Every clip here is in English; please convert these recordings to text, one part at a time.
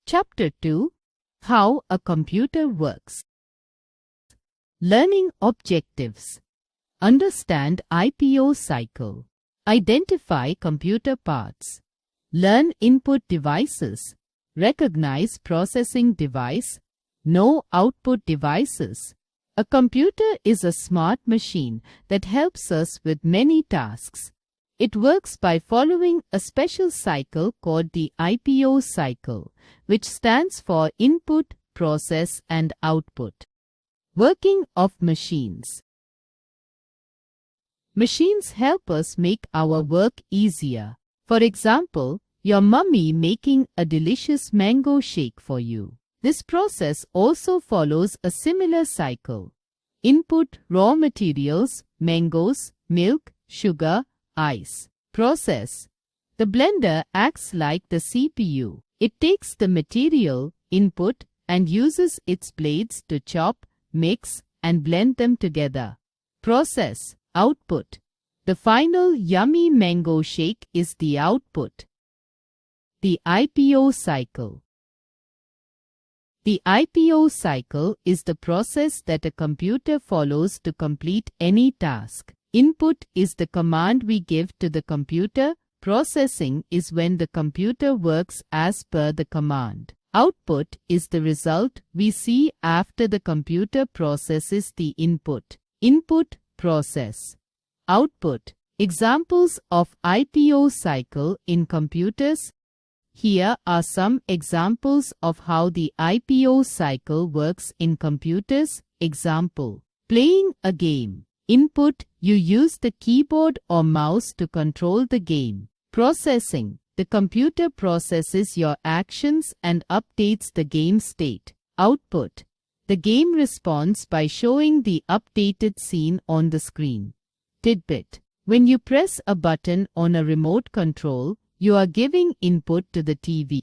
Chapter 2: How a Computer Works. Learning Objectives. Understand IPO cycle. Identify computer parts. Learn input devices. Recognize processing device. Know output devices. A computer is a smart machine that helps us with many tasks. It works by following a special cycle called the IPO cycle, which stands for Input, Process and Output. Working of machines. Machines help us make our work easier. For example, your mummy making a delicious mango shake for you. This process also follows a similar cycle. Input raw materials, mangoes, milk, sugar, ice. Process. The blender acts like the CPU. It takes the material, input, and uses its blades to chop, mix, and blend them together. Process. Output. The final yummy mango shake is the output. The IPO cycle. The IPO cycle is the process that a computer follows to complete any task. Input is the command we give to the computer. Processing is when the computer works as per the command. Output is the result we see after the computer processes the input. Input, process. Output. Examples of IPO cycle in computers. Here are some examples of how the IPO cycle works in computers. Example: playing a game. Input: you use the keyboard or mouse to control the game. Processing: the computer processes your actions and updates the game state. Output: the game responds by showing the updated scene on the screen. Tidbit: when you press a button on a remote control, you are giving input to the TV.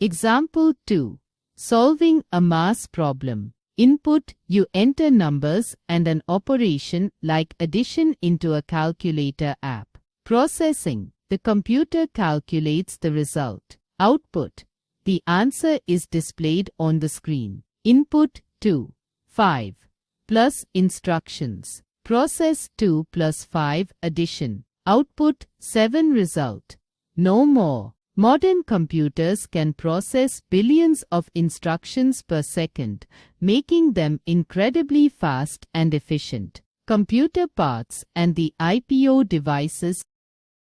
Example 2. Solving a math problem. Input: you enter numbers and an operation like addition into a calculator app. Processing: the computer calculates the result. Output: the answer is displayed on the screen. Input 2. 5. Plus instructions. Process 2 plus 5 addition. Output 7 result. No more. Modern computers can process billions of instructions per second, making them incredibly fast and efficient. Computer parts and the IPO devices.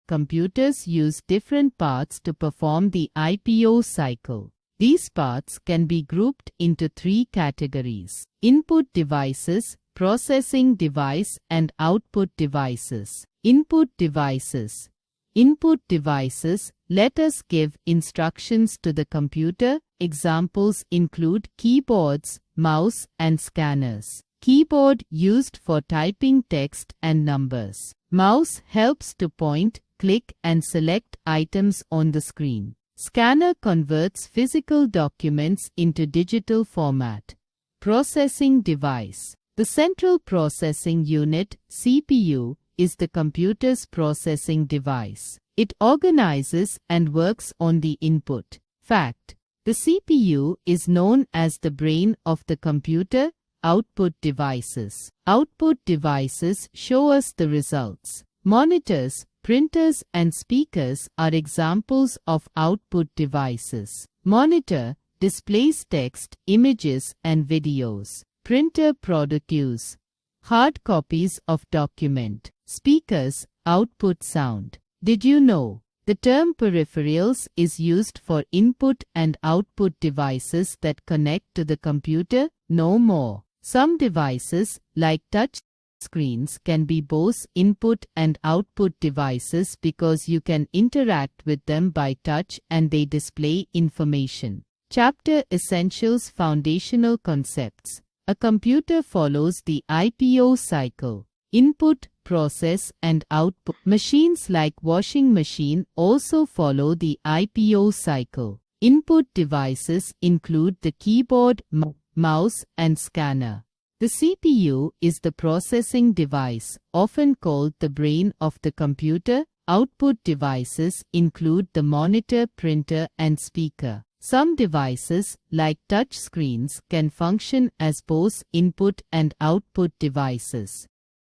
Computers use different parts to perform the IPO cycle. These parts can be grouped into 3 categories: input devices, processing device, and output devices. Input devices. Input devices let us give instructions to the computer. Examples include keyboards, mouse, and scanners. Keyboard used for typing text and numbers. Mouse helps to point, click, and select items on the screen. Scanner converts physical documents into digital format. Processing device. The central processing unit, CPU, is the computer's processing device. It organizes and works on the input. Fact: the CPU is known as the brain of the computer. Output devices. Output devices show us the results. Monitors, printers, and speakers are examples of output devices. Monitor displays text, images, and videos. Printer produces hard copies of document. Speakers output sound. Did you know? The term peripherals is used for input and output devices that connect to the computer. No more. Some devices, like touch screens, can be both input and output devices because you can interact with them by touch and they display information. Chapter Essentials: Foundational Concepts. A computer follows the IPO cycle. Input, process, and output. Machines like washing machine also follow the IPO cycle. Input devices include the keyboard, mouse, and scanner. The CPU is the processing device, often called the brain of the computer. Output devices include the monitor, printer, and speaker. Some devices, like touch screens, can function as both input and output devices.